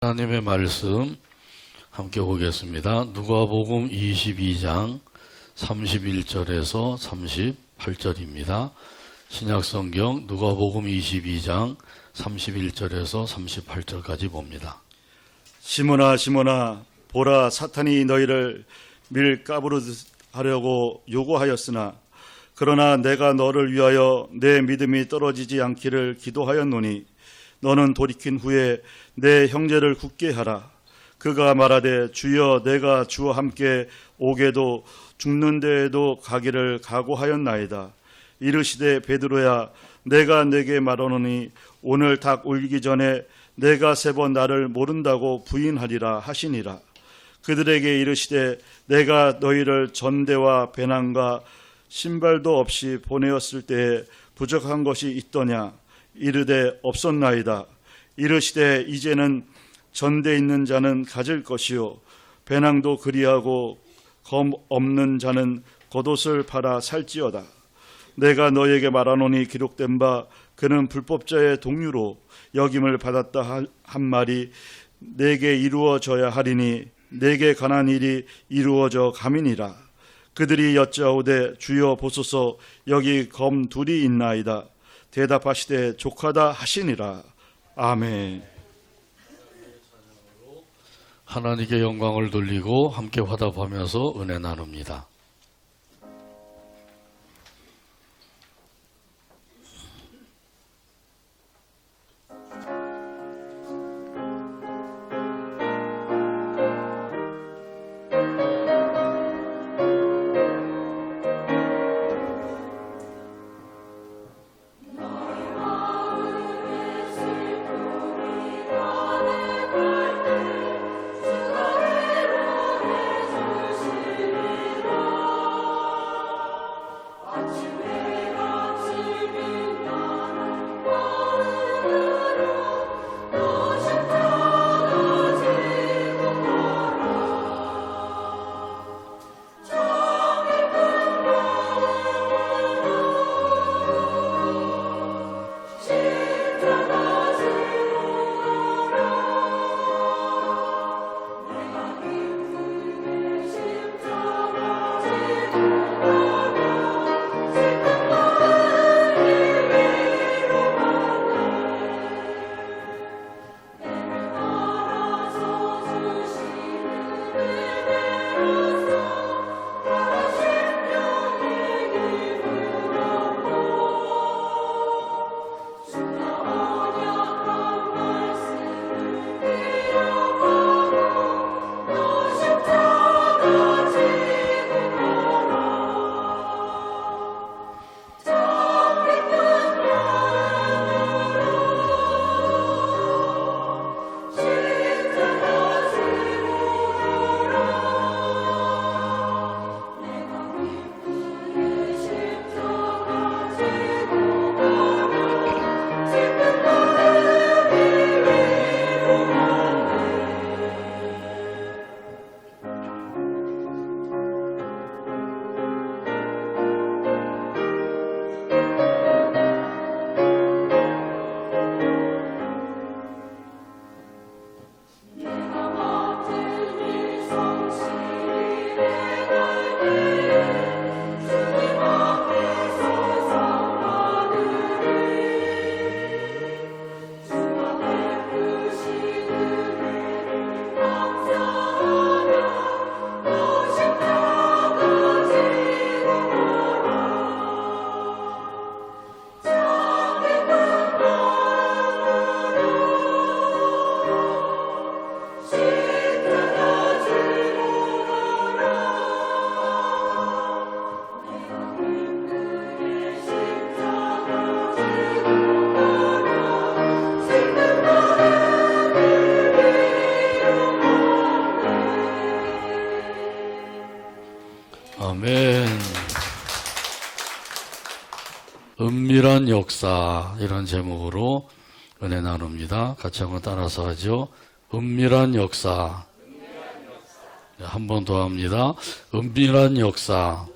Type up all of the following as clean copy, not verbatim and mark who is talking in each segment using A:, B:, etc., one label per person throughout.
A: 하나님의 말씀 함께 보겠습니다. 누가복음 22장 31절에서 38절입니다. 신약성경 누가복음 22장 31절에서 38절까지 봅니다.
B: 시몬아 시몬아 보라 사탄이 너희를 밀가부르하려고 요구하였으나 그러나 내가 너를 위하여 내 믿음이 떨어지지 않기를 기도하였노니 너는 돌이킨 후에 내 형제를 굳게 하라. 그가 말하되 주여 내가 주와 함께 오게도 죽는 데에도 가기를 각오하였나이다. 이르시되 베드로야 내가 네게 말하노니 오늘 닭 울기 전에 내가 3번 나를 모른다고 부인하리라 하시니라. 그들에게 이르시되 내가 너희를 전대와 배낭과 신발도 없이 보내었을 때에 부족한 것이 있더냐. 이르되 없었나이다. 이르시되 이제는 전대 있는 자는 가질 것이요 배낭도 그리하고 검 없는 자는 겉옷을 팔아 살지어다. 내가 너에게 말하노니 기록된 바 그는 불법자의 동류로 여김을 받았다 한 말이 내게 이루어져야 하리니 내게 관한 일이 이루어져 감이니라. 그들이 여짜오되 주여 보소서 여기 검 둘이 있나이다. 대답하시되 족하다 하시니라. 아멘.
A: 하나님께 영광을 돌리고 함께 화답하면서 은혜 나눕니다. 아멘. 은밀한 역사 이런 제목으로 은혜 나눕니다. 같이 한번 따라서 하죠. 은밀한 역사. 한 번 더 합니다. 은밀한 역사.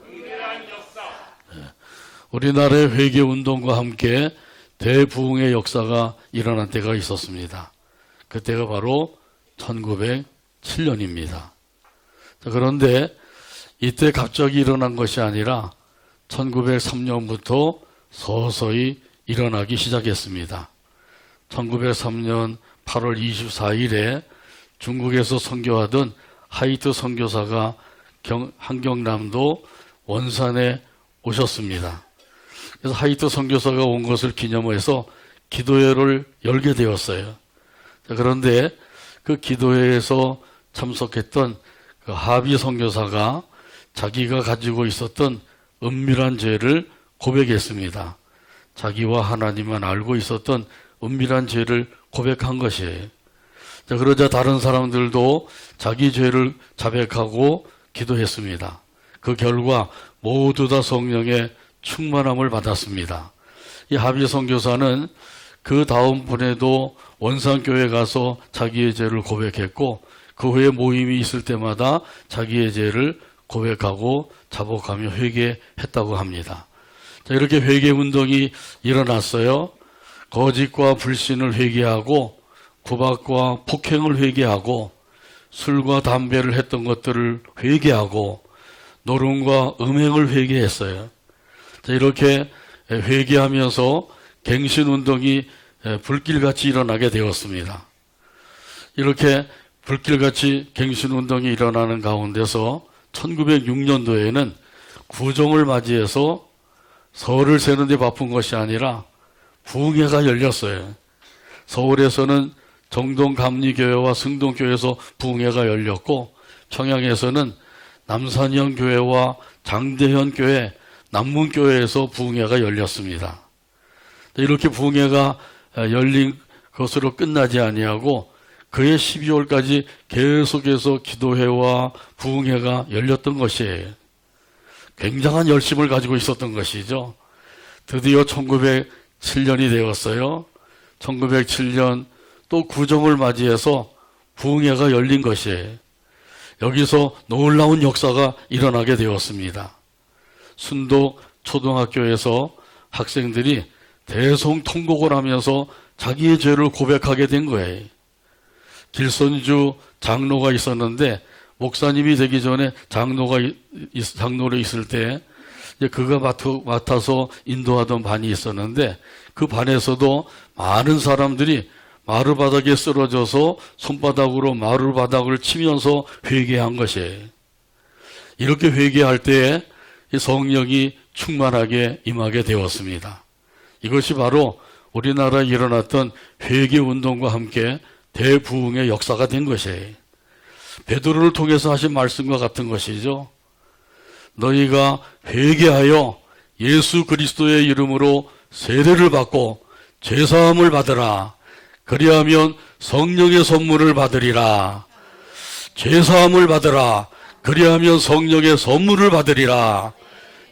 A: 우리나라의 회개운동과 함께 대부흥의 역사가 일어난 때가 있었습니다. 그때가 바로 1907년입니다. 그런데 이때 갑자기 일어난 것이 아니라 1903년부터 서서히 일어나기 시작했습니다. 1903년 8월 24일에 중국에서 선교하던 하이트 선교사가 한경남도 원산에 오셨습니다. 그래서 하이트 선교사가 온 것을 기념해서 기도회를 열게 되었어요. 그런데 그 기도회에서 참석했던 그 하비 선교사가 자기가 가지고 있었던 은밀한 죄를 고백했습니다. 자기와 하나님만 알고 있었던 은밀한 죄를 고백한 것이에요. 그러자 다른 사람들도 자기 죄를 자백하고 기도했습니다. 그 결과 모두 다 성령의 충만함을 받았습니다. 이 하비 선교사는 그 다음 분에도 원산교회 가서 자기의 죄를 고백했고 그 후에 모임이 있을 때마다 자기의 죄를 고백하고 자복하며 회개했다고 합니다. 자, 이렇게 회개 운동이 일어났어요. 거짓과 불신을 회개하고 구박과 폭행을 회개하고 술과 담배를 했던 것들을 회개하고 노름과 음행을 회개했어요. 자, 이렇게 회개하면서 갱신운동이 불길같이 일어나게 되었습니다. 이렇게 불길같이 갱신운동이 일어나는 가운데서 1906년도에는 구정을 맞이해서 설을 세는데 바쁜 것이 아니라 부흥회가 열렸어요. 서울에서는 정동감리교회와 승동교회에서 부흥회가 열렸고 청양에서는 남산현교회와 장대현교회, 남문교회에서 부흥회가 열렸습니다. 이렇게 부흥회가 열린 것으로 끝나지 아니하고 그해 12월까지 계속해서 기도회와 부흥회가 열렸던 것이에요. 굉장한 열심을 가지고 있었던 것이죠. 드디어 1907년이 되었어요. 1907년 또 구정을 맞이해서 부흥회가 열린 것이에요. 여기서 놀라운 역사가 일어나게 되었습니다. 순도 초등학교에서 학생들이 대성통곡을 하면서 자기의 죄를 고백하게 된 거예요. 길선주 장로가 있었는데 목사님이 되기 전에 장로로 있을 때 이제 그가 맡아서 인도하던 반이 있었는데 그 반에서도 많은 사람들이 마루바닥에 쓰러져서 손바닥으로 마루바닥을 치면서 회개한 것이에요. 이렇게 회개할 때에 성령이 충만하게 임하게 되었습니다. 이것이 바로 우리나라에 일어났던 회개운동과 함께 대부흥의 역사가 된 것이에요. 베드로를 통해서 하신 말씀과 같은 것이죠. 너희가 회개하여 예수 그리스도의 이름으로 세례를 받고 죄사함을 받으라. 그리하면 성령의 선물을 받으리라. 죄사함을 받으라. 그리하면 성령의 선물을 받으리라.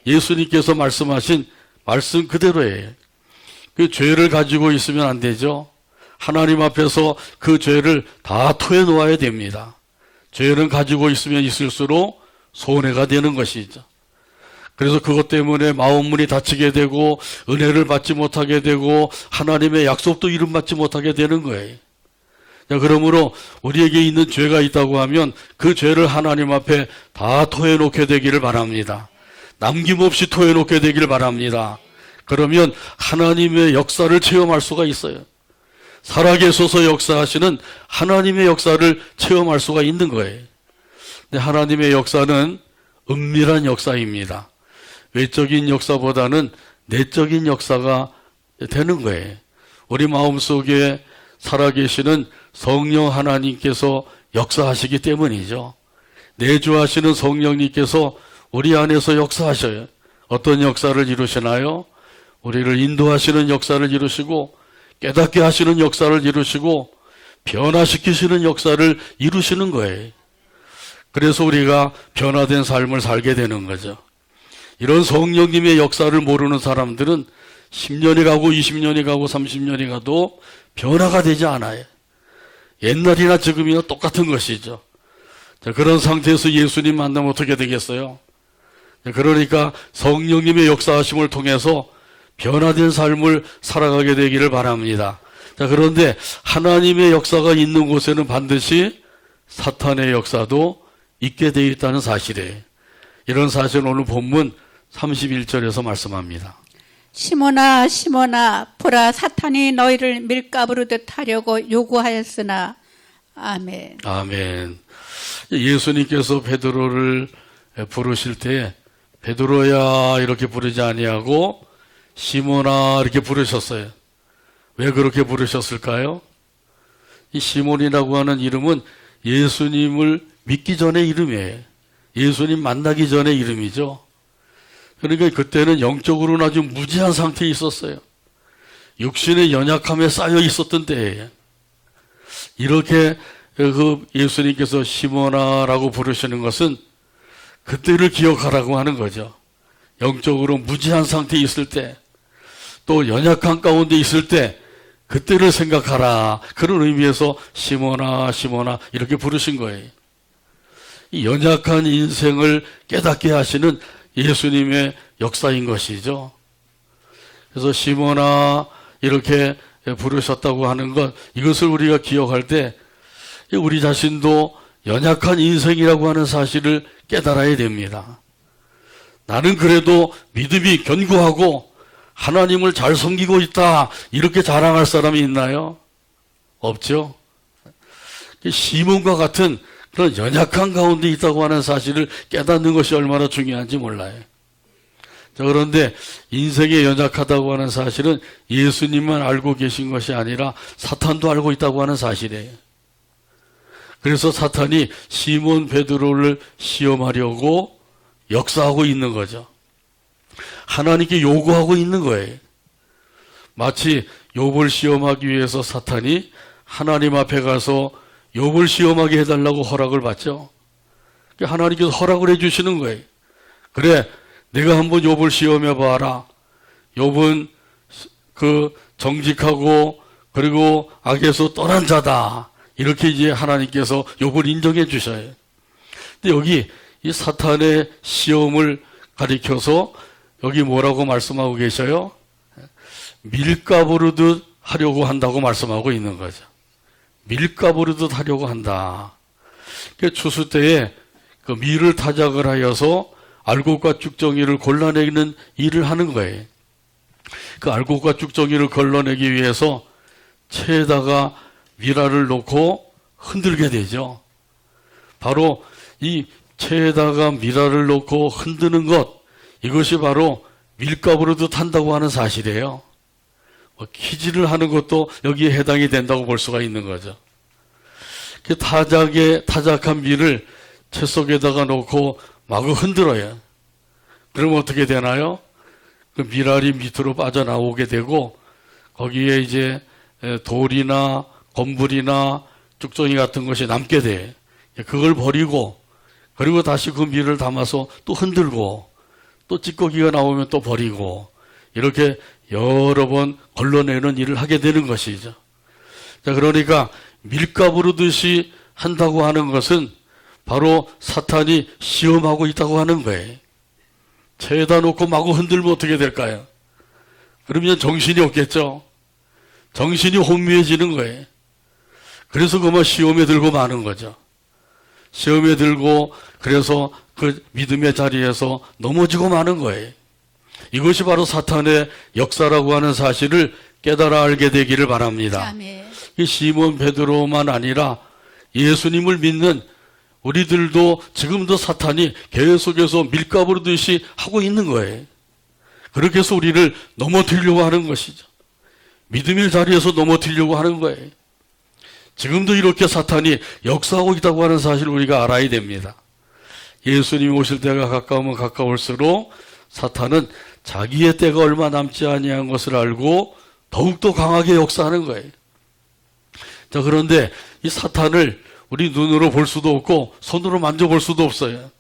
A: 예수님께서 말씀하신 말씀 그대로예요. 그 죄를 가지고 있으면 안 되죠. 하나님 앞에서 그 죄를 다 토해 놓아야 됩니다. 죄는 가지고 있으면 있을수록 손해가 되는 것이죠. 그래서 그것 때문에 마음문이 닫히게 되고 은혜를 받지 못하게 되고 하나님의 약속도 이름받지 못하게 되는 거예요. 자, 그러므로 우리에게 있는 죄가 있다고 하면 그 죄를 하나님 앞에 다 토해놓게 되기를 바랍니다. 남김없이 토해놓게 되기를 바랍니다. 그러면 하나님의 역사를 체험할 수가 있어요. 살아계셔서 역사하시는 하나님의 역사를 체험할 수가 있는 거예요. 근데 하나님의 역사는 은밀한 역사입니다. 외적인 역사보다는 내적인 역사가 되는 거예요. 우리 마음속에 살아계시는 성령 하나님께서 역사하시기 때문이죠. 내주하시는 성령님께서 우리 안에서 역사하셔요. 어떤 역사를 이루시나요? 우리를 인도하시는 역사를 이루시고 깨닫게 하시는 역사를 이루시고 변화시키시는 역사를 이루시는 거예요. 그래서 우리가 변화된 삶을 살게 되는 거죠. 이런 성령님의 역사를 모르는 사람들은 10년이 가고 20년이 가고 30년이 가도 변화가 되지 않아요. 옛날이나 지금이나 똑같은 것이죠. 자, 그런 상태에서 예수님 만나면 어떻게 되겠어요? 그러니까 성령님의 역사하심을 통해서 변화된 삶을 살아가게 되기를 바랍니다. 자, 그런데 하나님의 역사가 있는 곳에는 반드시 사탄의 역사도 있게 되어 있다는 사실이에요. 이런 사실은 오늘 본문 31절에서 말씀합니다.
C: 시몬아 시몬아 보라 사탄이 너희를 밀가부르듯 하려고 요구하였으나 아멘.
A: 아멘. 예수님께서 베드로를 부르실 때 베드로야 이렇게 부르지 아니하고 시몬아 이렇게 부르셨어요. 왜 그렇게 부르셨을까요? 이 시몬이라고 하는 이름은 예수님을 믿기 전의 이름이에요. 예수님 만나기 전의 이름이죠. 그러니까 그때는 영적으로는 아주 무지한 상태에 있었어요. 육신의 연약함에 쌓여 있었던 때예요. 이렇게 그 예수님께서 시몬아라고 부르시는 것은 그때를 기억하라고 하는 거죠. 영적으로 무지한 상태에 있을 때, 또 연약한 가운데 있을 때 그때를 생각하라. 그런 의미에서 시몬아 시몬아 이렇게 부르신 거예요. 이 연약한 인생을 깨닫게 하시는 예수님의 역사인 것이죠. 그래서 시몬아 이렇게 부르셨다고 하는 것, 이것을 우리가 기억할 때 우리 자신도 연약한 인생이라고 하는 사실을 깨달아야 됩니다. 나는 그래도 믿음이 견고하고 하나님을 잘 섬기고 있다 이렇게 자랑할 사람이 있나요? 없죠. 시몬과 같은 그런 연약한 가운데 있다고 하는 사실을 깨닫는 것이 얼마나 중요한지 몰라요. 자, 그런데 인생에 연약하다고 하는 사실은 예수님만 알고 계신 것이 아니라 사탄도 알고 있다고 하는 사실이에요. 그래서 사탄이 시몬 베드로를 시험하려고 역사하고 있는 거죠. 하나님께 요구하고 있는 거예요. 마치 욥을 시험하기 위해서 사탄이 하나님 앞에 가서 욥을 시험하게 해달라고 허락을 받죠. 하나님께서 허락을 해주시는 거예요. 그래, 내가 한번 욥을 시험해봐라. 욥은 그 정직하고 그리고 악에서 떠난 자다. 이렇게 이제 하나님께서 욥을 인정해 주셔요. 근데 여기 이 사탄의 시험을 가리켜서 여기 뭐라고 말씀하고 계셔요? 밀가부르듯 하려고 한다고 말씀하고 있는 거죠. 밀가부르듯 하려고 한다. 추수 때에 그 밀을 타작을 하여서 알곡과 쭉정이를 골라내는 일을 하는 거예요. 그 알곡과 쭉정이를 걸러내기 위해서 채에다가 미라를 놓고 흔들게 되죠. 바로 이 채에다가 미라를 놓고 흔드는 것, 이것이 바로 밀가부르듯 한다고 하는 사실이에요. 키질을 하는 것도 여기에 해당이 된다고 볼 수가 있는 거죠. 그 타작한 밀을 채 속에다가 놓고 마구 흔들어요. 그러면 어떻게 되나요? 그 밀알이 밑으로 빠져나오게 되고 거기에 이제 돌이나 건불이나 쭉정이 같은 것이 남게 돼. 그걸 버리고 그리고 다시 그 밀을 담아서 또 흔들고 또 찌꺼기가 나오면 또 버리고 이렇게 여러 번 걸러내는 일을 하게 되는 것이죠. 자, 그러니까 밀가부르듯이 한다고 하는 것은 바로 사탄이 시험하고 있다고 하는 거예요. 채에다 놓고 마구 흔들면 어떻게 될까요? 그러면 정신이 없겠죠. 정신이 혼미해지는 거예요. 그래서 그만 시험에 들고 마는 거죠. 시험에 들고 그래서 그 믿음의 자리에서 넘어지고 마는 거예요. 이것이 바로 사탄의 역사라고 하는 사실을 깨달아 알게 되기를 바랍니다.
C: 아멘.
A: 이 시몬 베드로만 아니라 예수님을 믿는 우리들도 지금도 사탄이 계속해서 밀가부르듯이 하고 있는 거예요. 그렇게 해서 우리를 넘어뜨리려고 하는 것이죠. 믿음의 자리에서 넘어뜨리려고 하는 거예요. 지금도 이렇게 사탄이 역사하고 있다고 하는 사실을 우리가 알아야 됩니다. 예수님이 오실 때가 가까우면 가까울수록 사탄은 자기의 때가 얼마 남지 아니한 것을 알고 더욱더 강하게 역사하는 거예요. 자, 그런데 이 사탄을 우리 눈으로 볼 수도 없고 손으로 만져볼 수도 없어요.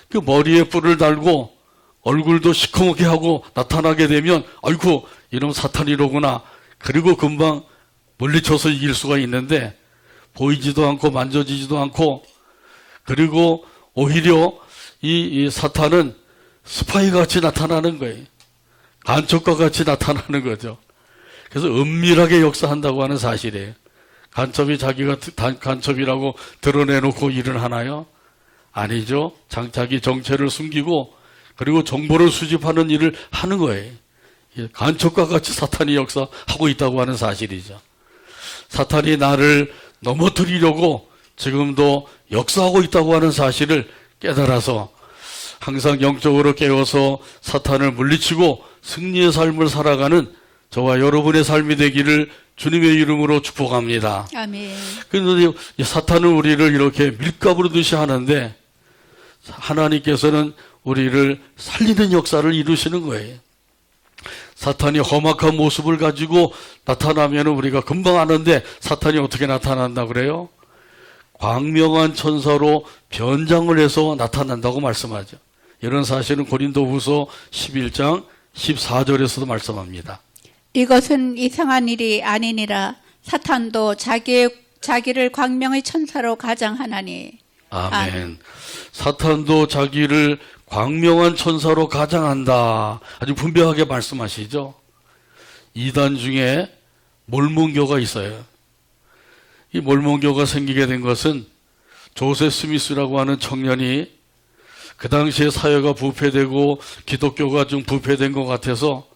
A: 그 머리에 뿔을 달고 얼굴도 시커멓게 하고 나타나게 되면 아이고 이놈 사탄이로구나. 그리고 금방 물리쳐서 이길 수가 있는데 보이지도 않고 만져지지도 않고 그리고 오히려 이 사탄은 스파이 같이 나타나는 거예요. 간첩과 같이 나타나는 거죠. 그래서 은밀하게 역사한다고 하는 사실이에요. 간첩이 자기가 간첩이라고 드러내놓고 일을 하나요? 아니죠. 자기 정체를 숨기고 그리고 정보를 수집하는 일을 하는 거예요. 간첩과 같이 사탄이 역사하고 있다고 하는 사실이죠. 사탄이 나를 넘어뜨리려고 지금도 역사하고 있다고 하는 사실을 깨달아서 항상 영적으로 깨워서 사탄을 물리치고 승리의 삶을 살아가는 저와 여러분의 삶이 되기를 주님의 이름으로 축복합니다.
C: 아멘.
A: 그런데 사탄은 우리를 이렇게 밀가부르듯이 하는데 하나님께서는 우리를 살리는 역사를 이루시는 거예요. 사탄이 험악한 모습을 가지고 나타나면 우리가 금방 아는데 사탄이 어떻게 나타난다 그래요? 광명한 천사로 변장을 해서 나타난다고 말씀하죠. 이런 사실은 고린도후서 11장 14절에서도 말씀합니다.
C: 이것은 이상한 일이 아니니라. 사탄도 자기를 광명의 천사로 가장하나니.
A: 아멘. 사탄도 자기를 광명한 천사로 가장한다. 아주 분명하게 말씀하시죠. 이단 중에 몰몬교가 있어요. 이 몰몬교가 생기게 된 것은 조세 스미스라고 하는 청년이 그 당시에 사회가 부패되고 기독교가 좀 부패된 것 같아서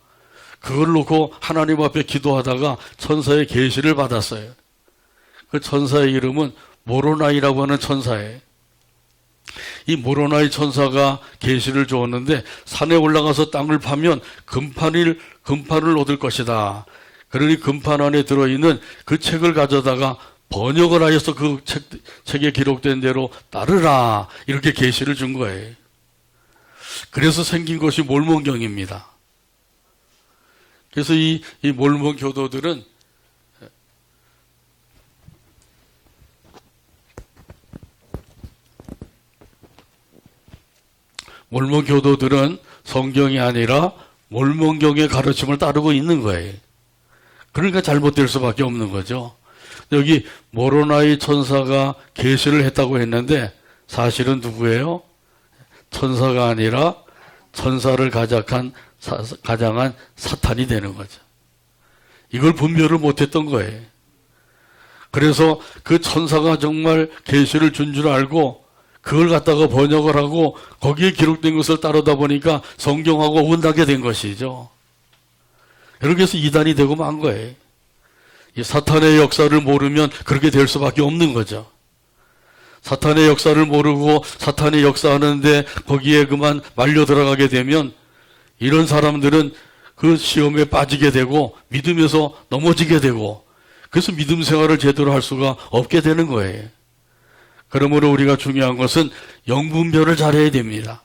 A: 그걸 놓고 하나님 앞에 기도하다가 천사의 계시를 받았어요. 그 천사의 이름은 모로나이라고 하는 천사예요. 이 모로나이 천사가 계시를 주었는데 산에 올라가서 땅을 파면 금판을 얻을 것이다. 그러니 금판 안에 들어있는 그 책을 가져다가 번역을 하여서 그 책에 기록된 대로 따르라. 이렇게 계시를 준 거예요. 그래서 생긴 것이 몰몬경입니다. 그래서 이 몰몬 교도들은 몰몬 교도들은 성경이 아니라 몰몬경의 가르침을 따르고 있는 거예요. 그러니까 잘못될 수밖에 없는 거죠. 여기 모로나이 천사가 계시를 했다고 했는데 사실은 누구예요? 천사가 아니라 천사를 가장한 사탄이 되는 거죠. 이걸 분별을 못했던 거예요. 그래서 그 천사가 정말 계시를 준 줄 알고 그걸 갖다가 번역을 하고 거기에 기록된 것을 따르다 보니까 성경하고 어긋나게 된 것이죠. 이렇게 해서 이단이 되고 만 거예요. 이 사탄의 역사를 모르면 그렇게 될 수밖에 없는 거죠. 사탄의 역사를 모르고 사탄이 역사하는데 거기에 그만 말려 들어가게 되면 이런 사람들은 그 시험에 빠지게 되고 믿음에서 넘어지게 되고 그래서 믿음 생활을 제대로 할 수가 없게 되는 거예요. 그러므로 우리가 중요한 것은 영분별을 잘해야 됩니다.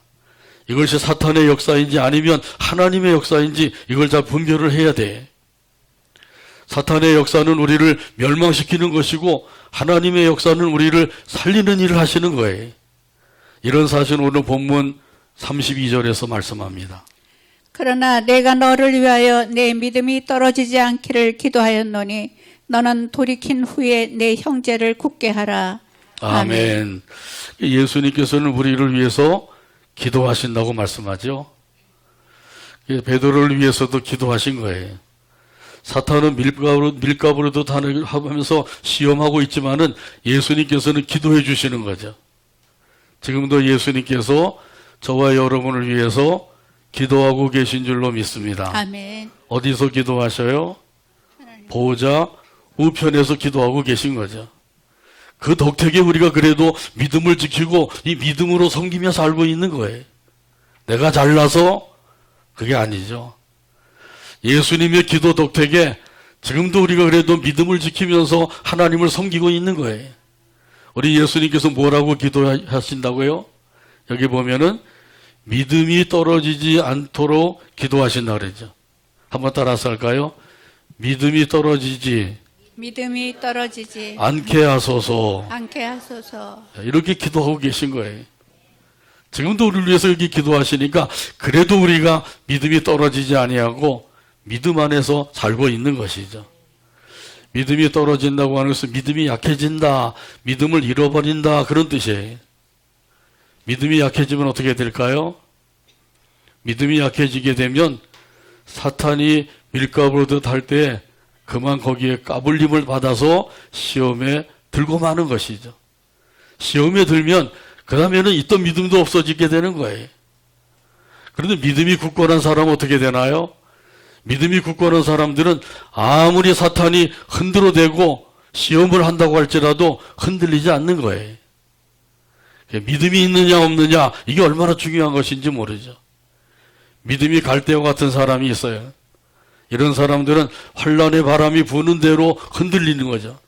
A: 이것이 사탄의 역사인지 아니면 하나님의 역사인지 이걸 잘 분별을 해야 돼. 사탄의 역사는 우리를 멸망시키는 것이고 하나님의 역사는 우리를 살리는 일을 하시는 거예요. 이런 사실은 오늘 본문 32절에서 말씀합니다.
C: 그러나 내가 너를 위하여 내 믿음이 떨어지지 않기를 기도하였노니 너는 돌이킨 후에 내 형제를 굳게 하라.
A: 아멘. 예수님께서는 우리를 위해서 기도하신다고 말씀하죠. 베드로를 위해서도 기도하신 거예요. 사탄은 밀가부르도 하면서 시험하고 있지만은 예수님께서는 기도해 주시는 거죠. 지금도 예수님께서 저와 여러분을 위해서 기도하고 계신 줄로 믿습니다.
C: 아멘.
A: 어디서 기도하셔요? 보호자 우편에서 기도하고 계신 거죠. 그 덕택에 우리가 그래도 믿음을 지키고 이 믿음으로 섬기며 살고 있는 거예요. 내가 잘나서 그게 아니죠. 예수님의 기도 덕택에 지금도 우리가 그래도 믿음을 지키면서 하나님을 섬기고 있는 거예요. 우리 예수님께서 뭐라고 기도하신다고요? 여기 보면은 믿음이 떨어지지 않도록 기도하신다 그러죠. 한번 따라서 할까요? 믿음이 떨어지지 않게 하소서. 이렇게 기도하고 계신 거예요. 지금도 우리를 위해서 이렇게 기도하시니까 그래도 우리가 믿음이 떨어지지 아니하고 믿음 안에서 살고 있는 것이죠. 믿음이 떨어진다고 하는 것은 믿음이 약해진다, 믿음을 잃어버린다 그런 뜻이에요. 믿음이 약해지면 어떻게 될까요? 믿음이 약해지게 되면 사탄이 밀가부르듯 할 때 그만 거기에 까불림을 받아서 시험에 들고 마는 것이죠. 시험에 들면 그 다음에는 있던 믿음도 없어지게 되는 거예요. 그런데 믿음이 굳건한 사람은 어떻게 되나요? 믿음이 굳건한 사람들은 아무리 사탄이 흔들어대고 시험을 한다고 할지라도 흔들리지 않는 거예요. 믿음이 있느냐 없느냐 이게 얼마나 중요한 것인지 모르죠. 믿음이 갈대와 같은 사람이 있어요. 이런 사람들은 환란의 바람이 부는 대로 흔들리는 거죠.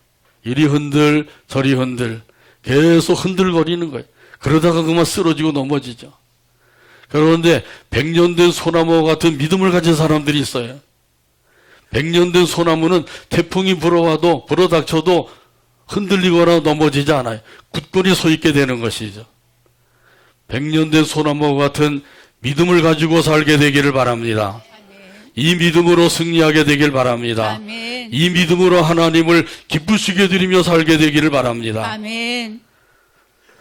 A: 이리 흔들 저리 흔들 계속 흔들거리는 거예요. 그러다가 그만 쓰러지고 넘어지죠. 그런데 100년 된 소나무와 같은 믿음을 가진 사람들이 있어요. 100년 된 소나무는 태풍이 불어와도 불어닥쳐도 흔들리거나 넘어지지 않아요. 굳건히 서 있게 되는 것이죠. 100년 된 소나무와 같은 믿음을 가지고 살게 되기를 바랍니다. 이 믿음으로 승리하게 되길 바랍니다.
C: 아멘.
A: 이 믿음으로 하나님을 기쁘시게 드리며 살게 되기를 바랍니다.
C: 아멘.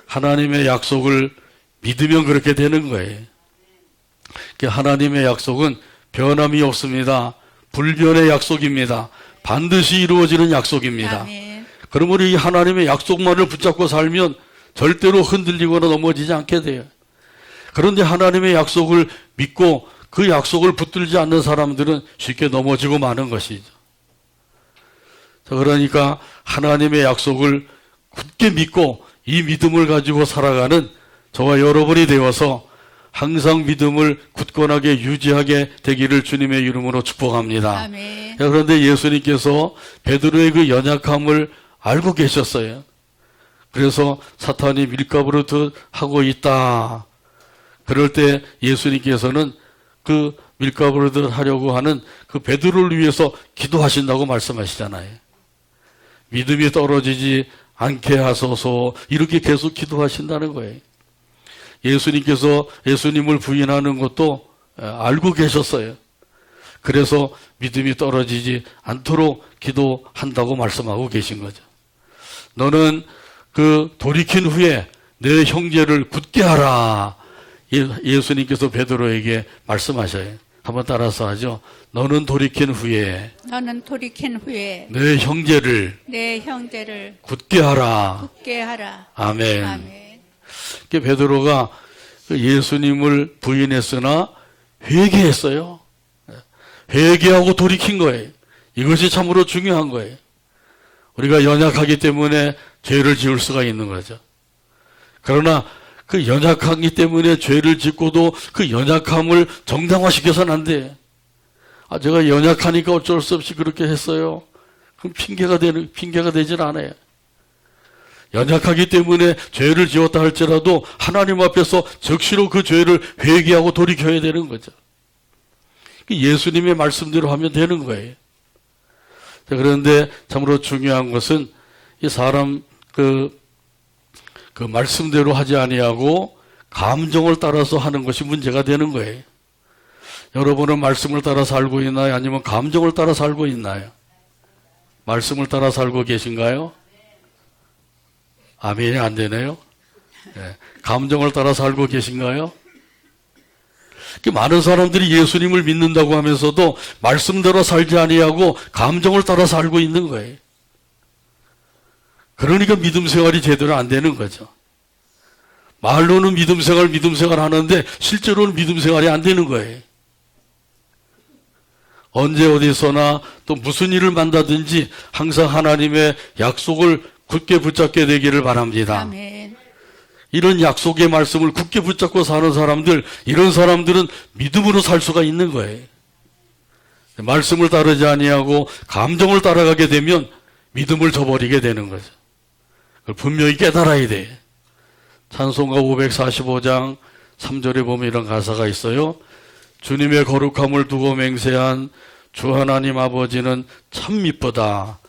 A: 하나님의 약속을 믿으면 그렇게 되는 거예요. 하나님의 약속은 변함이 없습니다. 불변의 약속입니다. 반드시 이루어지는 약속입니다.
C: 아멘.
A: 그러므로 이 하나님의 약속만을 붙잡고 살면 절대로 흔들리거나 넘어지지 않게 돼요. 그런데 하나님의 약속을 믿고 그 약속을 붙들지 않는 사람들은 쉽게 넘어지고 마는 것이죠. 그러니까 하나님의 약속을 굳게 믿고 이 믿음을 가지고 살아가는 저와 여러분이 되어서 항상 믿음을 굳건하게 유지하게 되기를 주님의 이름으로 축복합니다.
C: 아멘.
A: 그런데 예수님께서 베드로의 그 연약함을 알고 계셨어요. 그래서 사탄이 밀가부르듯 하고 있다. 그럴 때 예수님께서는 그 밀가부르듯 하려고 하는 그 베드로를 위해서 기도하신다고 말씀하시잖아요. 믿음이 떨어지지 않게 하소서 이렇게 계속 기도하신다는 거예요. 예수님께서 예수님을 부인하는 것도 알고 계셨어요. 그래서 믿음이 떨어지지 않도록 기도한다고 말씀하고 계신 거죠. 너는 그 돌이킨 후에 내 형제를 굳게 하라. 예수님께서 베드로에게 말씀하셔요. 한번 따라서 하죠. 너는 돌이킨 후에
C: 너는 돌이킨 후에
A: 내 형제를
C: 굳게 하라.
A: 아멘.
C: 아멘.
A: 베드로가 예수님을 부인했으나 회개했어요. 회개하고 돌이킨 거예요. 이것이 참으로 중요한 거예요. 우리가 연약하기 때문에 죄를 지을 수가 있는 거죠. 그러나 그 연약하기 때문에 죄를 짓고도 그 연약함을 정당화시켜서는 안 돼. 제가 연약하니까 어쩔 수 없이 그렇게 했어요. 그럼 핑계가 되질 않아요. 연약하기 때문에 죄를 지었다 할지라도 하나님 앞에서 적시로 그 죄를 회개하고 돌이켜야 되는 거죠. 예수님의 말씀대로 하면 되는 거예요. 그런데 참으로 중요한 것은 이 사람 그 말씀대로 하지 아니하고 감정을 따라서 하는 것이 문제가 되는 거예요. 여러분은 말씀을 따라 살고 있나요? 아니면 감정을 따라 살고 있나요? 말씀을 따라 살고 계신가요? 아멘이 안 되네요. 네. 감정을 따라 살고 계신가요? 많은 사람들이 예수님을 믿는다고 하면서도 말씀대로 살지 아니하고 감정을 따라 살고 있는 거예요. 그러니까 믿음 생활이 제대로 안 되는 거죠. 말로는 믿음 생활 하는데 실제로는 믿음 생활이 안 되는 거예요. 언제 어디서나 또 무슨 일을 만나든지 항상 하나님의 약속을 굳게 붙잡게 되기를 바랍니다.
C: 아멘.
A: 이런 약속의 말씀을 굳게 붙잡고 사는 사람들, 이런 사람들은 믿음으로 살 수가 있는 거예요. 말씀을 따르지 아니하고 감정을 따라가게 되면 믿음을 저버리게 되는 거죠. 그걸 분명히 깨달아야 돼. 찬송가 545장 3절에 보면 이런 가사가 있어요. 주님의 거룩함을 두고 맹세한 주 하나님 아버지는 참 미쁘다.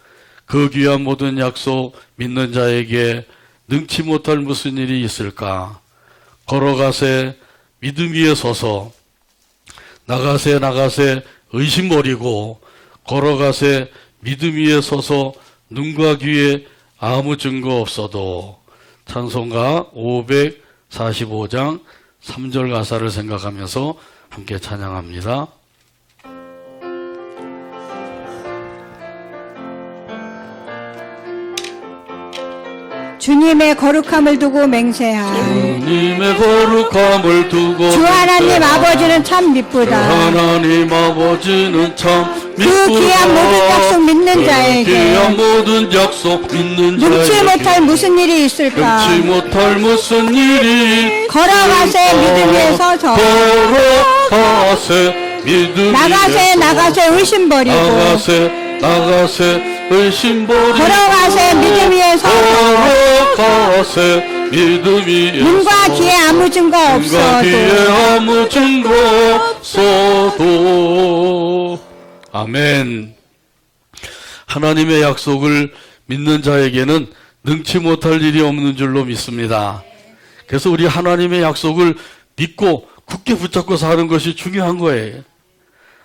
A: 그 귀한 모든 약속 믿는 자에게 능치 못할 무슨 일이 있을까? 걸어가세 믿음 위에 서서 나가세 의심 버리고 걸어가세 믿음 위에 서서 눈과 귀에 아무 증거 없어도 찬송가 545장 3절 가사를 생각하면서 함께 찬양합니다.
D: 주님의 거룩함을 두고 맹세하.
A: 주님의 거룩함을 두고
D: 주 하나님
A: 맹세하.
D: 아버지는 참 미쁘다.
A: 하나님 아버지는 참 미쁘다.
D: 그 귀한 모든 약속 믿는
A: 그
D: 자에게
A: 귀한 모든 약속 믿는
D: 능치
A: 자에게
D: 못할 무슨 일이 있을까.
A: 능치 못할 무슨 일이
D: 걸어가세 믿음 위에서 저
A: 걸어가세 믿음
D: 나가세
A: 위에서
D: 나가세 의심 버리고
A: 나가세 의심 버리고
D: 걸어가세 믿음 위에서
A: 걸어가세 믿음 위에서
D: 눈과 귀에 아무 증거
A: 눈과 귀에
D: 없어도
A: 아무 증거 없어도 아멘. 하나님의 약속을 믿는 자에게는 능치 못할 일이 없는 줄로 믿습니다. 그래서 우리 하나님의 약속을 믿고 굳게 붙잡고 사는 것이 중요한 거예요.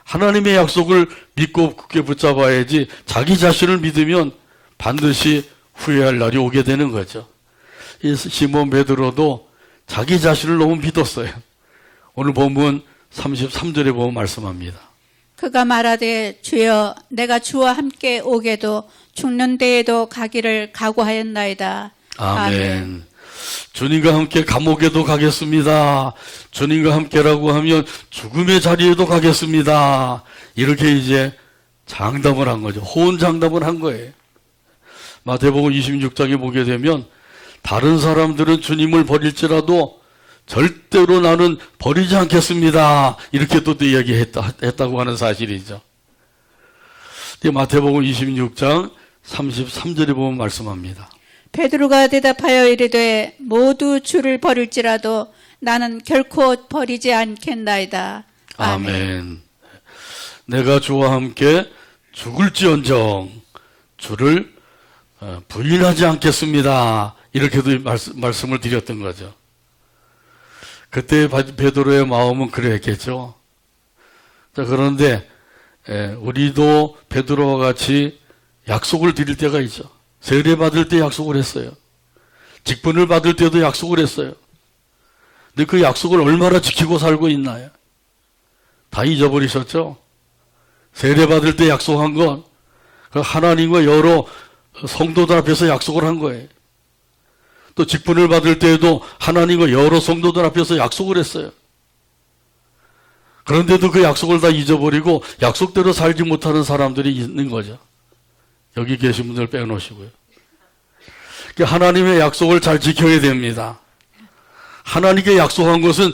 A: 하나님의 약속을 믿고 굳게 붙잡아야지 자기 자신을 믿으면 반드시 후회할 날이 오게 되는 거죠. 이 시몬 베드로도 자기 자신을 너무 믿었어요. 오늘 본문 33절에 보면 말씀합니다.
C: 그가 말하되 주여 내가 주와 함께 오게도 죽는 데에도 가기를 각오하였나이다.
A: 아멘. 주님과 함께 감옥에도 가겠습니다. 주님과 함께라고 하면 죽음의 자리에도 가겠습니다. 이렇게 이제 장담을 한 거죠. 호언장담을 한 거예요. 마태복음 26장에 보게 되면 다른 사람들은 주님을 버릴지라도 절대로 나는 버리지 않겠습니다. 이렇게 또 이야기했다고 하는 사실이죠. 마태복음 26장 33절에 보면 말씀합니다.
C: 베드로가 대답하여 이르되 모두 주를 버릴지라도 나는 결코 버리지 않겠나이다.
A: 아멘. 내가 주와 함께 죽을지언정 주를 부인하지 않겠습니다. 이렇게도 말씀을 드렸던 거죠. 그때 베드로의 마음은 그랬겠죠. 자, 그런데 우리도 베드로와 같이 약속을 드릴 때가 있죠. 세례 받을 때 약속을 했어요. 직분을 받을 때도 약속을 했어요. 근데 그 약속을 얼마나 지키고 살고 있나요? 다 잊어버리셨죠? 세례 받을 때 약속한 건 하나님과 여러 성도들 앞에서 약속을 한 거예요. 또 직분을 받을 때에도 하나님과 여러 성도들 앞에서 약속을 했어요. 그런데도 그 약속을 다 잊어버리고 약속대로 살지 못하는 사람들이 있는 거죠. 여기 계신 분들 빼놓으시고요. 하나님의 약속을 잘 지켜야 됩니다. 하나님께 약속한 것은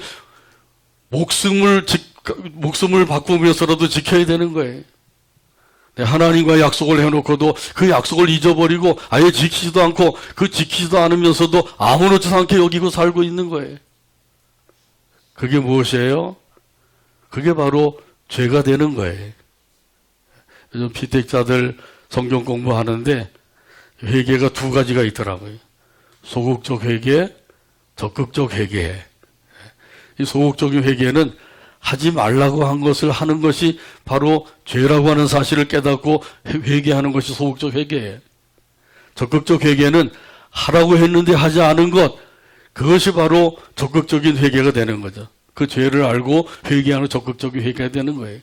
A: 목숨을 바꾸면서라도 지켜야 되는 거예요. 하나님과 약속을 해놓고도 그 약속을 잊어버리고 아예 지키지도 않고 그 지키지도 않으면서도 아무렇지도 않게 여기고 살고 있는 거예요. 그게 무엇이에요? 그게 바로 죄가 되는 거예요. 요즘 피택자들 성경 공부하는데 회개가 두 가지가 있더라고요. 소극적 회개, 적극적 회개. 이 소극적인 회개는 하지 말라고 한 것을 하는 것이 바로 죄라고 하는 사실을 깨닫고 회개하는 것이 소극적 회개예요. 적극적 회개는 하라고 했는데 하지 않은 것, 그것이 바로 적극적인 회개가 되는 거죠. 그 죄를 알고 회개하는 적극적인 회개가 되는 거예요.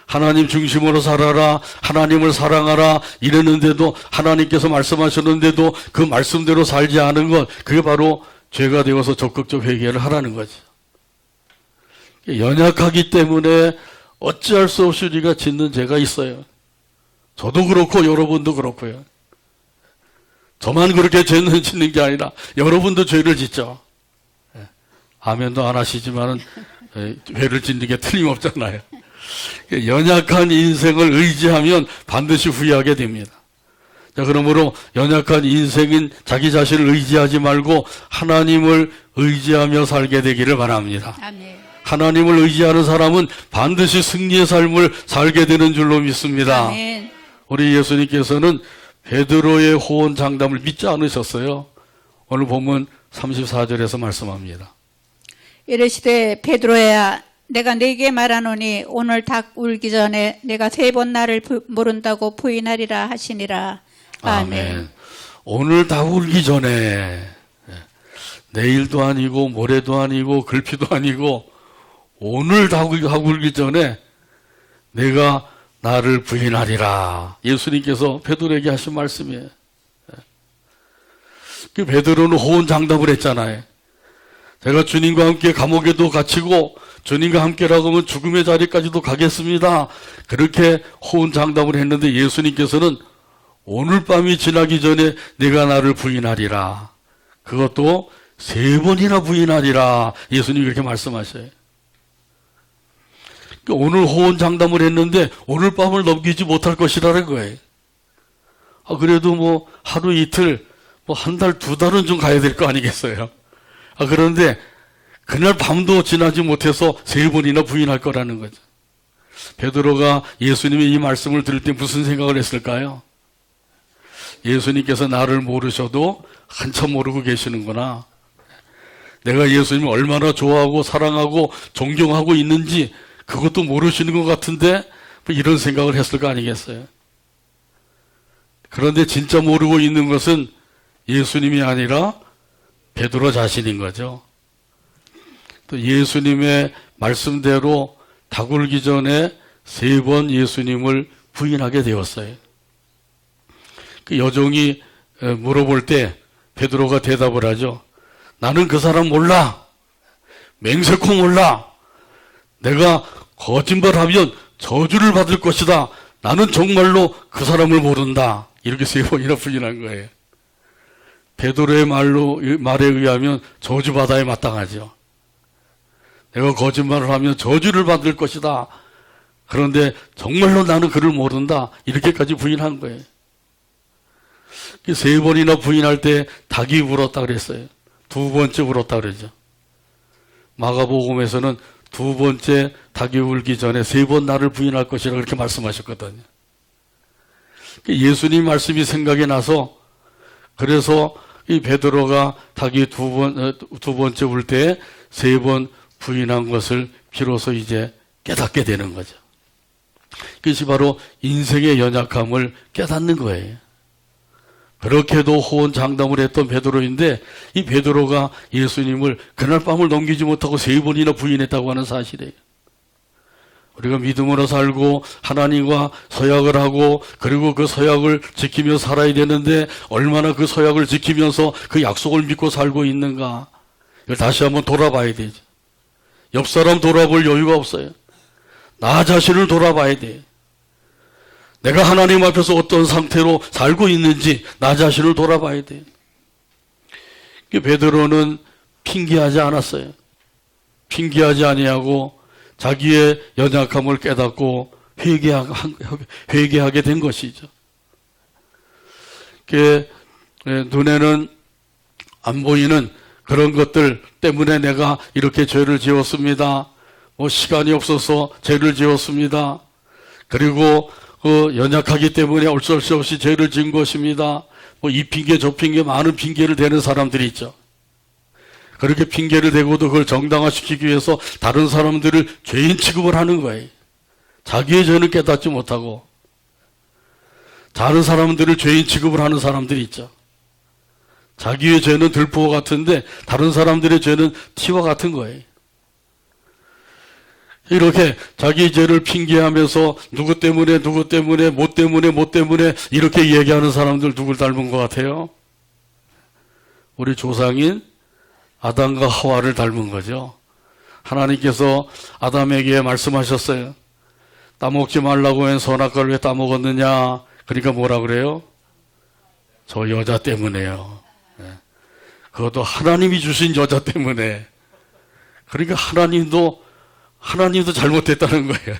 A: 하나님 중심으로 살아라, 하나님을 사랑하라 이랬는데도 하나님께서 말씀하셨는데도 그 말씀대로 살지 않은 것, 그게 바로 죄가 되어서 적극적 회개를 하라는 거죠. 연약하기 때문에 어찌할 수 없이 우리가 짓는 죄가 있어요. 저도 그렇고 여러분도 그렇고요. 저만 그렇게 죄는 짓는 게 아니라 여러분도 죄를 짓죠. 아멘도 안 하시지만은 죄를 짓는 게 틀림없잖아요. 연약한 인생을 의지하면 반드시 후회하게 됩니다. 자, 그러므로 연약한 인생인 자기 자신을 의지하지 말고 하나님을 의지하며 살게 되기를 바랍니다.
C: 아멘.
A: 하나님을 의지하는 사람은 반드시 승리의 삶을 살게 되는 줄로 믿습니다.
C: 아멘.
A: 우리 예수님께서는 베드로의 호언 장담을 믿지 않으셨어요. 오늘 보면 34절에서 말씀합니다.
C: 이르시되 베드로야 내가 네게 말하노니 오늘 닭 울기 전에 내가 3번 나를 모른다고 부인하리라 하시니라. 아멘.
A: 오늘 닭 울기 전에, 내일도 아니고 모레도 아니고 글피도 아니고 오늘 닭 울기 전에 내가 나를 부인하리라. 예수님께서 베드로에게 하신 말씀이에요. 그 베드로는 호언장담을 했잖아요. 제가 주님과 함께 감옥에도 갇히고 주님과 함께라고 하면 죽음의 자리까지도 가겠습니다. 그렇게 호언장담을 했는데 예수님께서는 오늘 밤이 지나기 전에 네가 나를 부인하리라. 그것도 3번이나 부인하리라. 예수님이 그렇게 말씀하셔요. 그러니까 오늘 호언장담을 했는데 오늘 밤을 넘기지 못할 것이라는 거예요. 그래도 뭐 하루 이틀, 뭐 한 달, 2달은 좀 가야 될 거 아니겠어요? 그런데 그날 밤도 지나지 못해서 3번이나 부인할 거라는 거죠. 베드로가 예수님의 이 말씀을 들을 때 무슨 생각을 했을까요? 예수님께서 나를 모르셔도 한참 모르고 계시는구나. 내가 예수님을 얼마나 좋아하고 사랑하고 존경하고 있는지 그것도 모르시는 것 같은데 뭐 이런 생각을 했을 거 아니겠어요? 그런데 진짜 모르고 있는 것은 예수님이 아니라 베드로 자신인 거죠. 또 예수님의 말씀대로 닭 울기 전에 3번 예수님을 부인하게 되었어요. 그 여종이 물어볼 때 베드로가 대답을 하죠. 나는 그 사람 몰라. 맹세코 몰라. 내가 거짓말하면 저주를 받을 것이다. 나는 정말로 그 사람을 모른다. 이렇게 3번이나 부인한 거예요. 베드로의 말에 의하면 저주받아야 마땅하죠. 내가 거짓말을 하면 저주를 받을 것이다. 그런데 정말로 나는 그를 모른다. 이렇게까지 부인한 거예요. 3번이나 부인할 때 닭이 울었다 그랬어요. 2번째 울었다 그러죠. 마가복음에서는 2번째 닭이 울기 전에 3번 나를 부인할 것이라 그렇게 말씀하셨거든요. 예수님 말씀이 생각이 나서 그래서 이 베드로가 닭이 두 번째 울 때 3번 부인한 것을 비로소 이제 깨닫게 되는 거죠. 그것이 바로 인생의 연약함을 깨닫는 거예요. 그렇게도 호언장담을 했던 베드로인데 이 베드로가 예수님을 그날 밤을 넘기지 못하고 3번이나 부인했다고 하는 사실이에요. 우리가 믿음으로 살고 하나님과 서약을 하고 그리고 그 서약을 지키며 살아야 되는데 얼마나 그 서약을 지키면서 그 약속을 믿고 살고 있는가. 이걸 다시 한번 돌아봐야 되죠. 옆 사람 돌아볼 여유가 없어요. 나 자신을 돌아봐야 돼요. 내가 하나님 앞에서 어떤 상태로 살고 있는지 나 자신을 돌아봐야 돼요. 베드로는 핑계하지 않았어요. 핑계하지 아니하고 자기의 연약함을 깨닫고 회개하게 된 것이죠. 눈에는 안 보이는 그런 것들 때문에 내가 이렇게 죄를 지었습니다. 시간이 없어서 죄를 지었습니다. 그리고 연약하기 때문에 어쩔 수 없이 죄를 지은 것입니다. 이 핑계 저 핑계 많은 핑계를 대는 사람들이 있죠. 그렇게 핑계를 대고도 그걸 정당화시키기 위해서 다른 사람들을 죄인 취급을 하는 거예요. 자기의 죄는 깨닫지 못하고 다른 사람들을 죄인 취급을 하는 사람들이 있죠. 자기의 죄는 들보와 같은데 다른 사람들의 죄는 티와 같은 거예요. 이렇게 자기 죄를 핑계하면서 누구 때문에 뭐 때문에 이렇게 얘기하는 사람들 누굴 닮은 것 같아요? 우리 조상인 아담과 하와를 닮은 거죠. 하나님께서 아담에게 말씀하셨어요. 따먹지 말라고 한 선악과를 왜 따먹었느냐? 그러니까 뭐라 그래요? 저 여자 때문에요. 그것도 하나님이 주신 여자 때문에. 그러니까 하나님도 잘못했다는 거예요.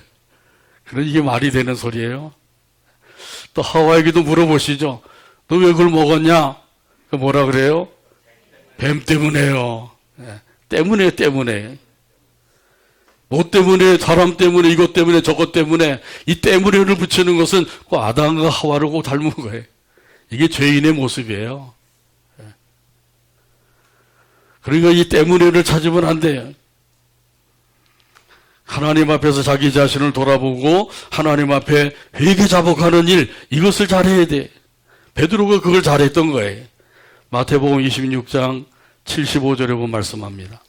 A: 그럼 이게 말이 되는 소리예요? 또 하와에게도 물어보시죠. 너 왜 그걸 먹었냐? 뭐라 그래요? 뱀 때문에요. 때문에. 뭐 때문에, 사람 때문에, 이것 때문에, 저것 때문에, 이 때문에를 붙이는 것은 그 아담과 하와를 꼭 닮은 거예요. 이게 죄인의 모습이에요. 그러니까 이 때문에를 찾으면 안 돼요. 하나님 앞에서 자기 자신을 돌아보고 하나님 앞에 회개 자복하는 일, 이것을 잘해야 돼. 베드로가 그걸 잘했던 거예요. 마태복음 26장 75절에 보면 말씀합니다.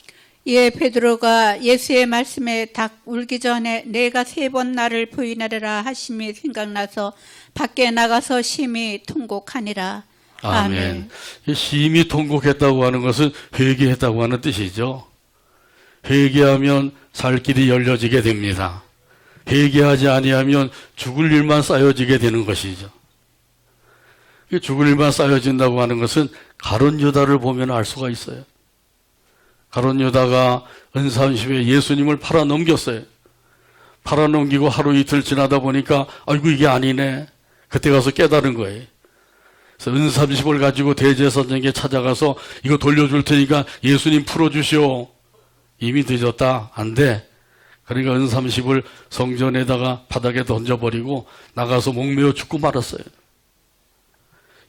C: 예, 베드로가 예수의 말씀에 닭 울기 전에 내가 3번 나를 부인하리라 하심이 생각나서 밖에 나가서 심히 통곡하니라.
A: 아멘. 심히 통곡했다고 하는 것은 회개했다고 하는 뜻이죠. 회개하면 살 길이 열려지게 됩니다. 회개하지 아니하면 죽을 일만 쌓여지게 되는 것이죠. 죽을 일만 쌓여진다고 하는 것은 가룟 유다를 보면 알 수가 있어요. 가룟 유다가 은삼십에 예수님을 팔아넘겼어요. 팔아넘기고 하루 이틀 지나다 보니까 아이고 이게 아니네. 그때 가서 깨달은 거예요. 그래서 은삼십을 가지고 대제사장에게 찾아가서 이거 돌려줄 테니까 예수님 풀어주시오. 이미 늦었다. 안 돼. 그러니까 은삼십을 성전에다가 바닥에 던져버리고 나가서 목매어 죽고 말았어요.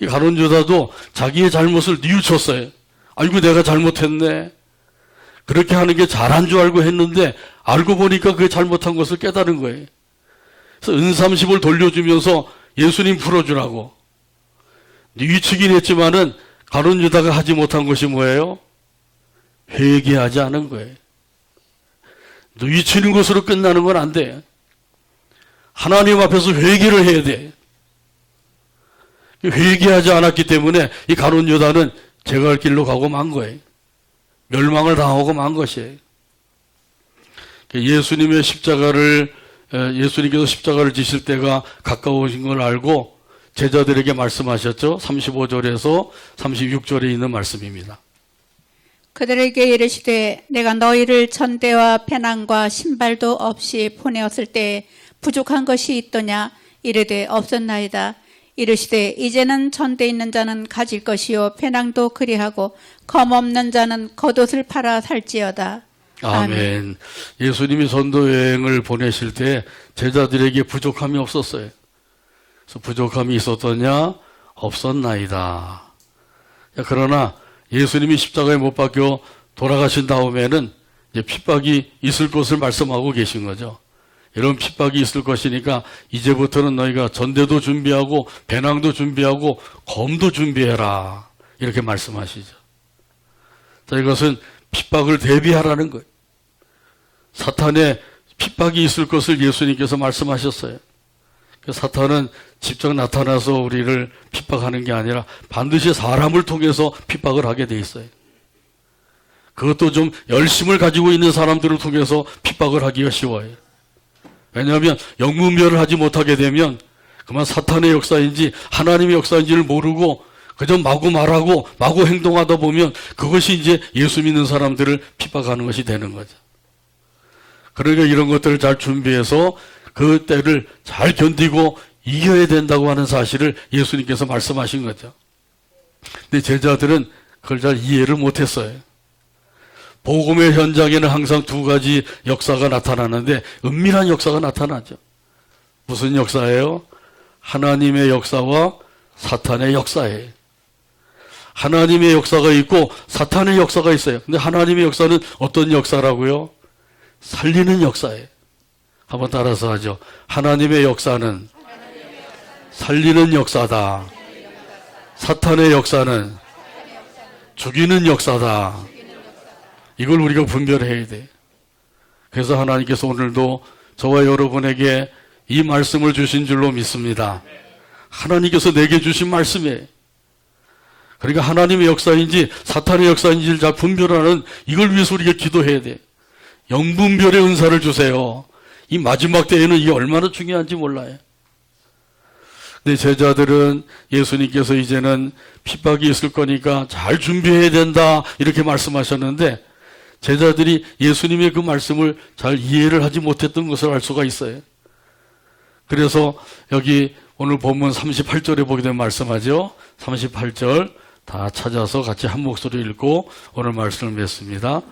A: 이 가룟 유다도 자기의 잘못을 뉘우쳤어요. 아이고 내가 잘못했네. 그렇게 하는 게 잘한 줄 알고 했는데 알고 보니까 그게 잘못한 것을 깨달은 거예요. 그래서 은삼십을 돌려주면서 예수님 풀어주라고 뉘우치긴 했지만은 가룟 유다가 하지 못한 것이 뭐예요? 회개하지 않은 거예요. 뉘우치는 것으로 끝나는 건 안 돼. 하나님 앞에서 회개를 해야 돼. 회개하지 않았기 때문에 이 가룟 유다는 제갈 길로 가고 만 거예요. 멸망을 당하고 만 것이에요. 예수님의 예수님께서 십자가를 지실 때가 가까우신 걸 알고 제자들에게 말씀하셨죠. 35절에서 36절에 있는 말씀입니다.
C: 그들에게 이르시되 내가 너희를 전대와 배낭과 신발도 없이 보내었을 때 부족한 것이 있더냐 이르되 없었나이다. 이르시되 이제는 전대 있는 자는 가질 것이요 배낭도 그리하고 검 없는 자는 겉옷을 팔아 살지어다.
A: 아멘. 예수님이 전도 여행을 보내실 때 제자들에게 부족함이 없었어요. 그래서 부족함이 있었더냐? 없었나이다. 그러나 예수님이 십자가에 못 박혀 돌아가신 다음에는 이제 핍박이 있을 것을 말씀하고 계신 거죠. 이런 핍박이 있을 것이니까 이제부터는 너희가 전대도 준비하고 배낭도 준비하고 검도 준비해라. 이렇게 말씀하시죠. 자, 이것은 핍박을 대비하라는 거예요. 사탄의 핍박이 있을 것을 예수님께서 말씀하셨어요. 사탄은 직접 나타나서 우리를 핍박하는 게 아니라 반드시 사람을 통해서 핍박을 하게 돼 있어요. 그것도 좀 열심을 가지고 있는 사람들을 통해서 핍박을 하기가 쉬워요. 왜냐하면 영분별을 하지 못하게 되면 그만 사탄의 역사인지 하나님의 역사인지를 모르고 그저 마구 말하고 마구 행동하다 보면 그것이 이제 예수 믿는 사람들을 핍박하는 것이 되는 거죠. 그러니까 이런 것들을 잘 준비해서 그 때를 잘 견디고 이겨야 된다고 하는 사실을 예수님께서 말씀하신 거죠. 근데 제자들은 그걸 잘 이해를 못했어요. 복음의 현장에는 항상 두 가지 역사가 나타나는데 은밀한 역사가 나타나죠. 무슨 역사예요? 하나님의 역사와 사탄의 역사예요. 하나님의 역사가 있고 사탄의 역사가 있어요. 근데 하나님의 역사는 어떤 역사라고요? 살리는 역사예요. 한번 따라서 하죠. 하나님의 역사는 살리는 역사다. 사탄의 역사는 죽이는 역사다. 이걸 우리가 분별해야 돼. 그래서 하나님께서 오늘도 저와 여러분에게 이 말씀을 주신 줄로 믿습니다. 하나님께서 내게 주신 말씀이에요. 그러니까 하나님의 역사인지 사탄의 역사인지를 잘 분별하는 이걸 위해서 우리가 기도해야 돼. 영분별의 은사를 주세요. 이 마지막 때에는 이게 얼마나 중요한지 몰라요. 근데 제자들은 예수님께서 이제는 핍박이 있을 거니까 잘 준비해야 된다 이렇게 말씀하셨는데 제자들이 예수님의 그 말씀을 잘 이해를 하지 못했던 것을 알 수가 있어요. 그래서 여기 오늘 본문 38절에 보게 되면 말씀하죠. 38절 다 찾아서 같이 한 목소리 읽고 오늘 말씀을 맺습니다.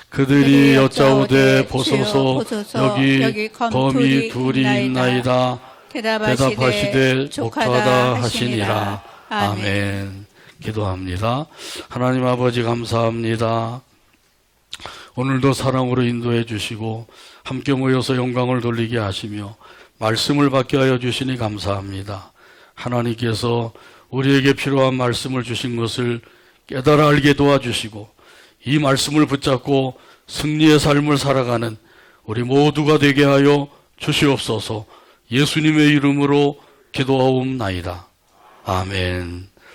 A: 그들이 여짜오되 보소서 여기 검이 둘이 있나이다. 대답하시되 족하다 하시니라. 아멘. 기도합니다. 하나님 아버지 감사합니다. 오늘도 사랑으로 인도해 주시고 함께 모여서 영광을 돌리게 하시며 말씀을 받게 하여 주시니 감사합니다. 하나님께서 우리에게 필요한 말씀을 주신 것을 깨달아 알게 도와주시고 이 말씀을 붙잡고 승리의 삶을 살아가는 우리 모두가 되게 하여 주시옵소서. 예수님의 이름으로 기도하옵나이다. 아멘.